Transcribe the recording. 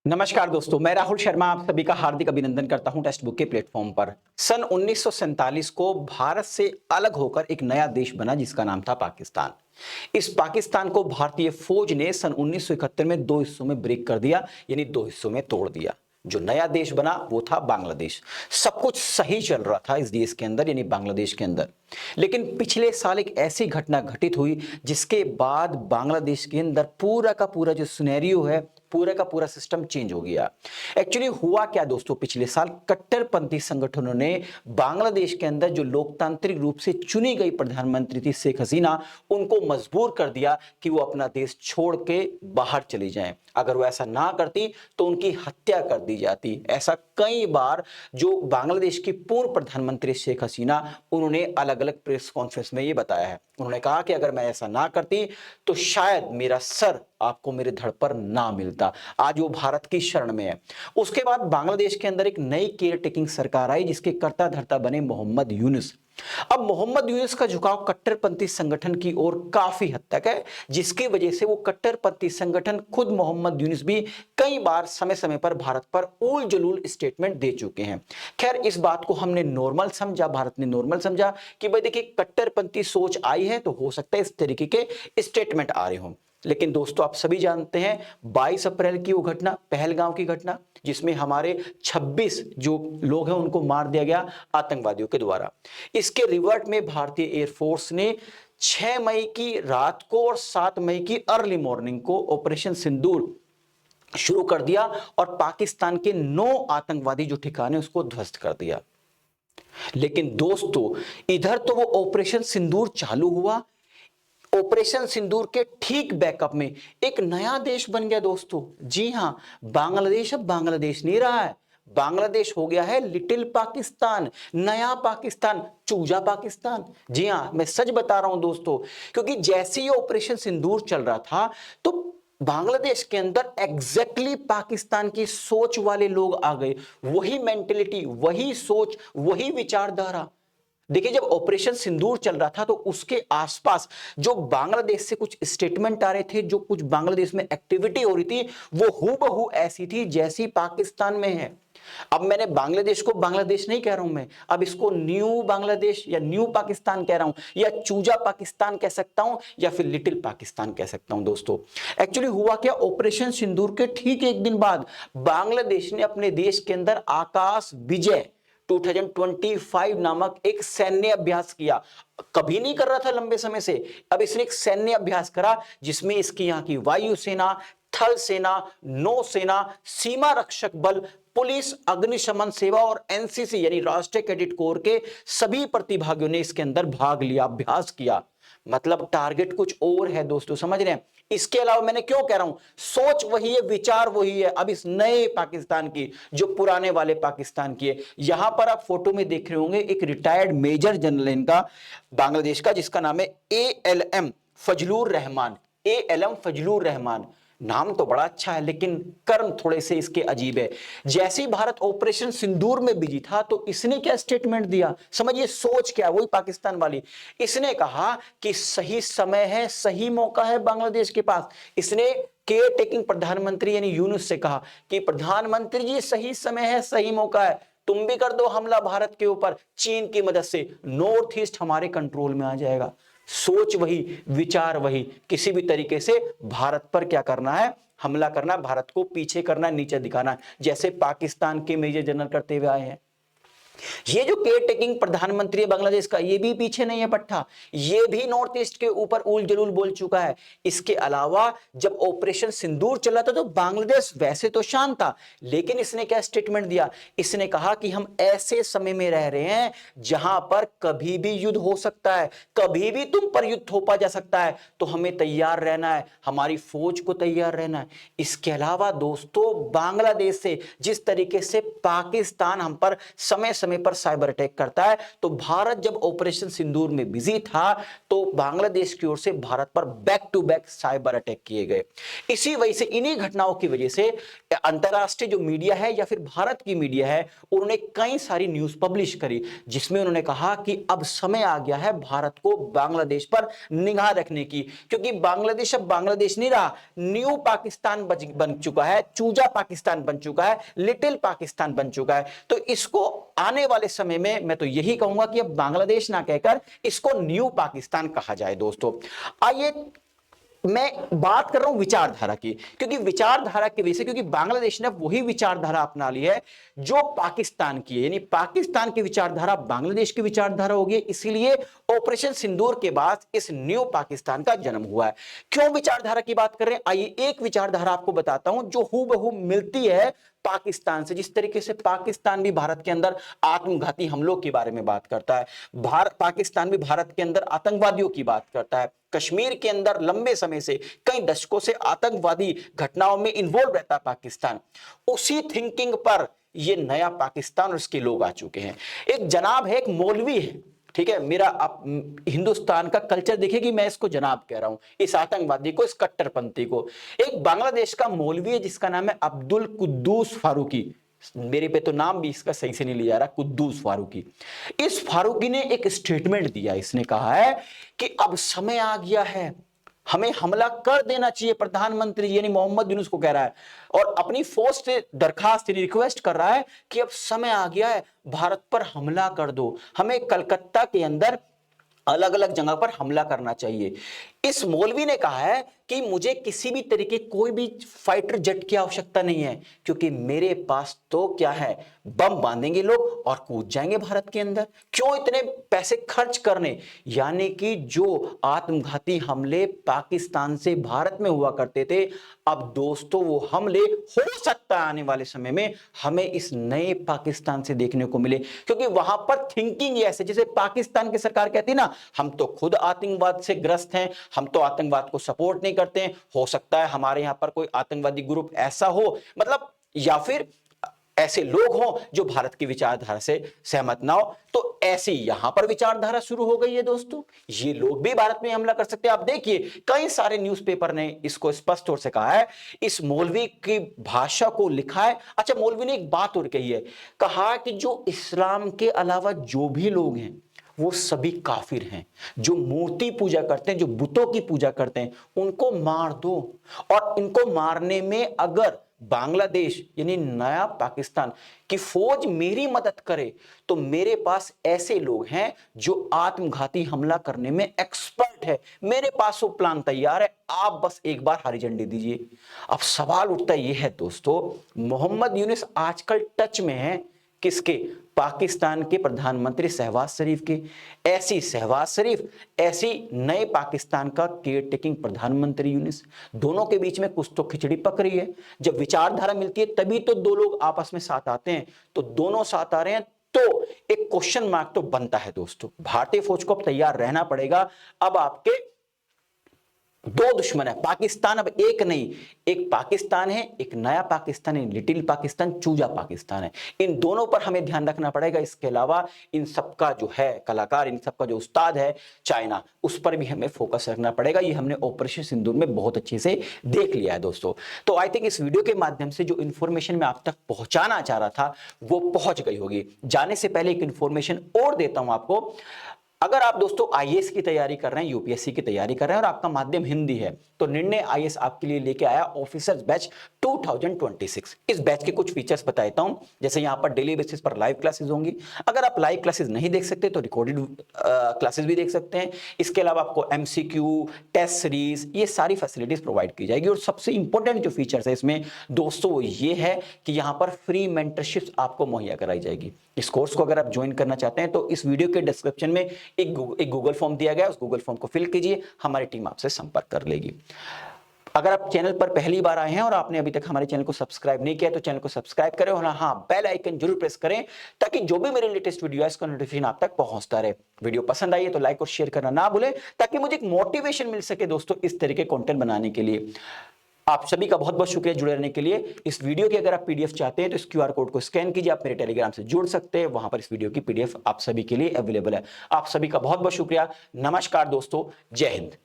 नमस्कार दोस्तों, मैं राहुल शर्मा आप सभी का हार्दिक अभिनंदन करता हूं टेक्स्ट बुक के प्लेटफॉर्म पर। सन 1947 को भारत से अलग होकर एक नया देश बना जिसका नाम था पाकिस्तान। इस पाकिस्तान को भारतीय फौज ने सन 1971 में दो हिस्सों में ब्रेक कर दिया, यानी दो हिस्सों में तोड़ दिया। जो नया देश बना वो था बांग्लादेश। सब कुछ सही चल रहा था इस देश के अंदर, यानी बांग्लादेश के अंदर। लेकिन पिछले साल एक ऐसी घटना घटित हुई जिसके बाद बांग्लादेश के अंदर पूरा का पूरा जो सिनेरियो है, पूरा का पूरा सिस्टम चेंज हो गया। एक्चुअली हुआ क्या दोस्तों, पिछले साल कट्टरपंथी संगठनों ने बांग्लादेश के अंदर जो लोकतांत्रिक रूप से चुनी गई प्रधानमंत्री थी शेख हसीना, उनको मजबूर कर दिया कि वो अपना देश छोड़ के बाहर चली जाएं। अगर वो ऐसा ना करती तो उनकी हत्या कर दी जाती। ऐसा कई बार जो बांग्लादेश की पूर्व प्रधानमंत्री शेख हसीना, उन्होंने अलग अलग प्रेस कॉन्फ्रेंस में ये बताया है। उन्होंने कहा कि अगर मैं ऐसा ना करती तो शायद मेरा सर आपको मेरे धड़ पर ना मिलता। आज वो भारत की शरण में है। उसके बाद बांग्लादेश के अंदर एक नई केयर टेकिंग सरकार आई जिसके कर्ता धर्ता बने मोहम्मद यूनुस। अब मोहम्मद यूनुस का झुकाव कट्टरपंथी संगठन की ओर काफी हद तक है, जिसकी वजह से वो कट्टरपंथी संगठन खुद मोहम्मद यूनुस भी कई बार समय समय पर भारत पर उल जलूल स्टेटमेंट दे चुके हैं। खैर, इस बात को हमने नॉर्मल समझा, भारत ने नॉर्मल समझा कि भाई देखिए कट्टरपंथी सोच आई है तो हो सकता है इस तरीके के स्टेटमेंट आ रहे हों। लेकिन दोस्तों, आप सभी जानते हैं 22 अप्रैल की वो घटना, पहलगांव की घटना, जिसमें हमारे 26 जो लोग हैं उनको मार दिया गया आतंकवादियों के द्वारा। इसके रिवर्ट में भारतीय एयरफोर्स ने 6 मई की रात को और 7 मई की अर्ली मॉर्निंग को ऑपरेशन सिंदूर शुरू कर दिया और पाकिस्तान के 9 आतंकवादी जो ठिकाने उसको ध्वस्त कर दिया। लेकिन दोस्तों, इधर तो वो ऑपरेशन सिंदूर चालू हुआ, ऑपरेशन सिंदूर के ठीक बैकअप में एक नया देश बन गया दोस्तों। जी हां, बांग्लादेश अब बांग्लादेश नहीं रहा है, बांग्लादेश हो गया है लिटिल पाकिस्तान, नया पाकिस्तान, चूजा पाकिस्तान। जी हां, मैं सच बता रहा हूं दोस्तों, क्योंकि जैसे ही ऑपरेशन सिंदूर चल रहा था तो बांग्लादेश के अंदर एग्जैक्टली पाकिस्तान की सोच वाले लोग आ गए। वही मेंटेलिटी, वही सोच, वही विचारधारा। देखिए, जब ऑपरेशन सिंदूर चल रहा था तो उसके आसपास जो बांग्लादेश से कुछ स्टेटमेंट आ रहे थे, जो कुछ बांग्लादेश में एक्टिविटी हो रही थी, वो हूबहू ऐसी थी जैसी पाकिस्तान में है। अब मैंने बांग्लादेश को बांग्लादेश नहीं कह रहा हूं मैं, अब इसको न्यू बांग्लादेश या न्यू पाकिस्तान कह रहा हूं, या चूजा पाकिस्तान कह सकता हूं, या फिर लिटिल पाकिस्तान कह सकता हूं। दोस्तों, एक्चुअली हुआ क्या, ऑपरेशन सिंदूर के ठीक एक दिन बाद बांग्लादेश ने अपने देश के अंदर आकाश विजय 2025 नामक एक सैन्य अभ्यास किया। कभी नहीं कर रहा था लंबे समय से, अब इसने एक सैन्य अभ्यास करा जिसमें इसकी यहां की वायुसेना, थल सेना, नौसेना, सीमा रक्षक बल, पुलिस, अग्निशमन सेवा और एनसीसी यानी राष्ट्रीय कैडेट कोर के सभी प्रतिभागियों ने इसके अंदर भाग लिया, अभ्यास किया। मतलब टारगेट कुछ और है दोस्तों, समझ रहे हैं। इसके अलावा मैंने क्यों कह रहा हूं, सोच वही है, विचार वही है, अब इस नए पाकिस्तान की, जो पुराने वाले पाकिस्तान की है। यहां पर आप फोटो में देख रहे होंगे एक रिटायर्ड मेजर जनरल इनका बांग्लादेश का, जिसका नाम है ALM फजलुर रहमान। ALM फजलुर रहमान, नाम तो बड़ा अच्छा है लेकिन कर्म थोड़े से इसके अजीब है। जैसे ही भारत ऑपरेशन सिंदूर में बिजी था तो इसने क्या स्टेटमेंट दिया, समझिए सोच क्या, वही पाकिस्तान वाली। इसने कहा कि सही समय है, सही मौका है बांग्लादेश के पास। इसने केयर टेकिंग प्रधानमंत्री यानी यूनुस से कहा कि प्रधानमंत्री जी, सही समय है, सही मौका है, तुम भी कर दो हमला भारत के ऊपर चीन की मदद से, नॉर्थ ईस्ट हमारे कंट्रोल में आ जाएगा। सोच वही, विचार वही, किसी भी तरीके से भारत पर क्या करना है, हमला करना, भारत को पीछे करना, नीचे दिखाना, जैसे पाकिस्तान के मेजर जनरल करते हुए आए हैं। ये जो केयर टेकिंग प्रधानमंत्री है बांग्लादेश का, ये भी पीछे नहीं है पट्टा, ये भी नॉर्थ ईस्ट के ऊपर उल जलूल बोल चुका है। इसके अलावा जब ऑपरेशन सिंदूर चला था तो बांग्लादेश वैसे तो शांत था, लेकिन इसने क्या स्टेटमेंट दिया, इसने कहा कि हम ऐसे समय में रह रहे हैं जहां पर कभी भी युद्ध हो सकता है, कभी भी तुम पर युद्ध थोपा जा सकता है, तो हमें तैयार रहना है, हमारी फौज को तैयार रहना है। इसके अलावा दोस्तों, बांग्लादेश से जिस तरीके से पाकिस्तान हम पर समय समय पर साइबर अटैक करता है। तो भारत जब ऑपरेशन सिंदूर में बिजी था तो बांग्लादेश की ओर से भारत पर back to back cyber attack किए गए। इसी वजह से, इन्हीं घटनाओं की वजह से अंतरराष्ट्रीय जो मीडिया है या फिर भारत की मीडिया है, उन्होंने कई सारी न्यूज पब्लिश करी जिसमें उन्होंने कहा कि अब समय आ गया है भारत को बांग्लादेश पर निगाह रखने की, क्योंकि बांग्लादेश अब बांग्लादेश नहीं रहा, न्यू पाकिस्तान बन चुका है, चूजा पाकिस्तान बन चुका है, लिटिल पाकिस्तान बन चुका है। तो इसको आने वाले समय में मैं तो यही कहूंगा कि अब बांग्लादेश ना कहकर इसको न्यू पाकिस्तान कहा जाए। दोस्तों आइए, मैं बात कर रहा हूं विचारधारा की, क्योंकि विचारधारा की वजह से, क्योंकि बांग्लादेश ने वही विचारधारा अपना ली है जो पाकिस्तान की है, यानी पाकिस्तान की विचारधारा बांग्लादेश की विचारधारा होगी। इसीलिए ऑपरेशन सिंदूर के बाद इस न्यू पाकिस्तान का जन्म हुआ है। क्यों विचारधारा की बात कर रहे हैं, आइए एक विचारधारा आपको बताता हूं जो हूबहू मिलती है पाकिस्तान से। जिस तरीके से पाकिस्तान भी भारत के अंदर आत्मघाती हमलों के बारे में बात करता है, पाकिस्तान भी भारत के अंदर आतंकवादियों की बात करता है, कश्मीर के अंदर लंबे समय से, कई दशकों से आतंकवादी घटनाओं में इन्वॉल्व रहता है पाकिस्तान। उसी थिंकिंग पर ये नया पाकिस्तान और उसके लोग आ चुके हैं। एक जनाब है, एक मौलवी है, ठीक है, मेरा आप हिंदुस्तान का कल्चर देखेगी, मैं इसको जनाब कह रहा हूं, इस आतंकवादी को, इस कट्टरपंथी को। एक बांग्लादेश का मौलवी है जिसका नाम है अब्दुल कुद्दूस फारूकी, मेरे पे तो नाम भी इसका सही से नहीं लिया रहा, कुद्दूस फारूकी। इस फारूकी ने एक स्टेटमेंट दिया, इसने कहा है कि अब समय आ गया है, हमें हमला कर देना चाहिए। प्रधानमंत्री यानी मोहम्मद यूनुस को कह रहा है और अपनी फौज से दरखास्त रिक्वेस्ट कर रहा है कि अब समय आ गया है, भारत पर हमला कर दो, हमें कलकत्ता के अंदर अलग अलग जगह पर हमला करना चाहिए। इस मौलवी ने कहा है कि मुझे किसी भी तरीके, कोई भी फाइटर जेट की आवश्यकता नहीं है, क्योंकि मेरे पास तो क्या है, बम बांधेंगे लोग और कूद जाएंगे भारत के अंदर। क्यों इतने पैसे खर्च करने, यानी कि जो आत्मघाती हमले पाकिस्तान से भारत में हुआ करते थे, अब दोस्तों वो हमले हो सकता है आने वाले समय में हमें इस नए पाकिस्तान से देखने को मिले, क्योंकि वहां पर थिंकिंग ऐसे, जैसे पाकिस्तान की सरकार कहती है ना, हम तो खुद आतंकवाद से ग्रस्त हैं, हम तो आतंकवाद को सपोर्ट नहीं करते हैं, हो सकता है हमारे यहां पर कोई आतंकवादी ग्रुप ऐसा हो, मतलब या फिर ऐसे लोग हों जो भारत की विचारधारा से सहमत ना हो। तो ऐसी यहां पर विचारधारा शुरू हो गई है दोस्तों, ये लोग भी भारत में हमला कर सकते हैं। आप देखिए कई सारे न्यूज़पेपर ने इसको स्पष्ट तौर से कहा है, इस मौलवी की भाषा को लिखा है। अच्छा, मौलवी ने एक बात और कही है, कहा कि जो इस्लाम के अलावा जो भी लोग हैं वो सभी काफिर हैं, जो मूर्ति पूजा करते हैं, जो बुतों की पूजा करते हैं, उनको मार दो। और इनको मारने में अगर बांग्लादेश यानी नया पाकिस्तान की फौज मेरी मदद करे तो मेरे पास ऐसे लोग हैं जो आत्मघाती हमला करने में एक्सपर्ट है, मेरे पास वो प्लान तैयार है, आप बस एक बार हरी झंडी दीजिए। अब सवाल उठता ये है दोस्तों, मोहम्मद यूनुस आजकल टच में है किसके, पाकिस्तान के प्रधानमंत्री शहबाज शरीफ के। ऐसी शहबाज शरीफ, ऐसी नए पाकिस्तान का केयर टेकिंग प्रधानमंत्री यूनुस, दोनों के बीच में कुछ तो खिचड़ी पक रही है। जब विचारधारा मिलती है तभी तो दो लोग आपस में साथ आते हैं, तो दोनों साथ आ रहे हैं तो एक क्वेश्चन मार्क तो बनता है दोस्तों। भारतीय फौज को अब तैयार रहना पड़ेगा। अब आपके दो दुश्मन है, पाकिस्तान अब एक नहीं, एक पाकिस्तान है, एक नया पाकिस्तान है, लिटिल पाकिस्तान, चूजा पाकिस्तान है। इन दोनों पर हमें ध्यान रखना पड़ेगा। इसके अलावा इन सबका जो है कलाकार, इन सबका जो उस्ताद है चाइना, उस पर भी हमें फोकस रखना पड़ेगा। ये हमने ऑपरेशन सिंदूर में बहुत अच्छे से देख लिया है दोस्तों। तो आई थिंक इस वीडियो के माध्यम से जो इंफॉर्मेशन मैं आप तक पहुंचाना चाह रहा था वो पहुंच गई होगी। जाने से पहले एक इंफॉर्मेशन और देता हूं आपको। अगर आप दोस्तों आईएएस की तैयारी कर रहे हैं, यूपीएससी की तैयारी कर रहे हैं और आपका माध्यम हिंदी है, तो निर्णय आईएएस आपके लिए लेके आया ऑफिसर्स बैच 2026। इस बैच के कुछ फीचर्स बताता हूं, जैसे यहां पर डेली बेसिस पर लाइव क्लासेस होंगी। अगर आप लाइव क्लासेस नहीं देख सकते तो रिकॉर्डेड क्लासेस भी देख सकते हैं। इसके अलावा आपको एमसीक्यू, टेस्ट सीरीज, ये सारी फैसिलिटीज प्रोवाइड की जाएगी। और सबसे इंपॉर्टेंट जो फीचर्स है इसमें दोस्तों वो ये है कि यहां पर फ्री मेंटरशिप आपको मुहैया कराई जाएगी। इस कोर्स को अगर आप ज्वाइन करना चाहते हैं तो इस वीडियो के डिस्क्रिप्शन में एक गूगल फॉर्म दिया गया है, उस गूगल फॉर्म को फिल कीजिए, हमारी टीम आपसे संपर्क कर लेगी। अगर आप चैनल पर पहली बार आए हैं और आपने अभी तक हमारे चैनल को सब्सक्राइब नहीं किया तो चैनल को सब्सक्राइब करें और हाँ, बेल आइकन जरूर प्रेस करें ताकि जो भी मेरे लेटेस्ट वीडियो है इसका नोटिफिकेशन आप तक पहुंचता रहे। वीडियो पसंद आई है तो लाइक और शेयर करना ना भूलें ताकि मुझे एक मोटिवेशन मिल सके दोस्तों इस तरह के कंटेंट बनाने के लिए। आप सभी का बहुत बहुत शुक्रिया जुड़े रहने के लिए। इस वीडियो की अगर आप पीडीएफ चाहते हैं तो इस क्यूआर कोड को स्कैन कीजिए, आप मेरे टेलीग्राम से जुड़ सकते हैं, वहां पर इस वीडियो की पीडीएफ आप सभी के लिए अवेलेबल है। आप सभी का बहुत बहुत शुक्रिया। नमस्कार दोस्तों, जय हिंद।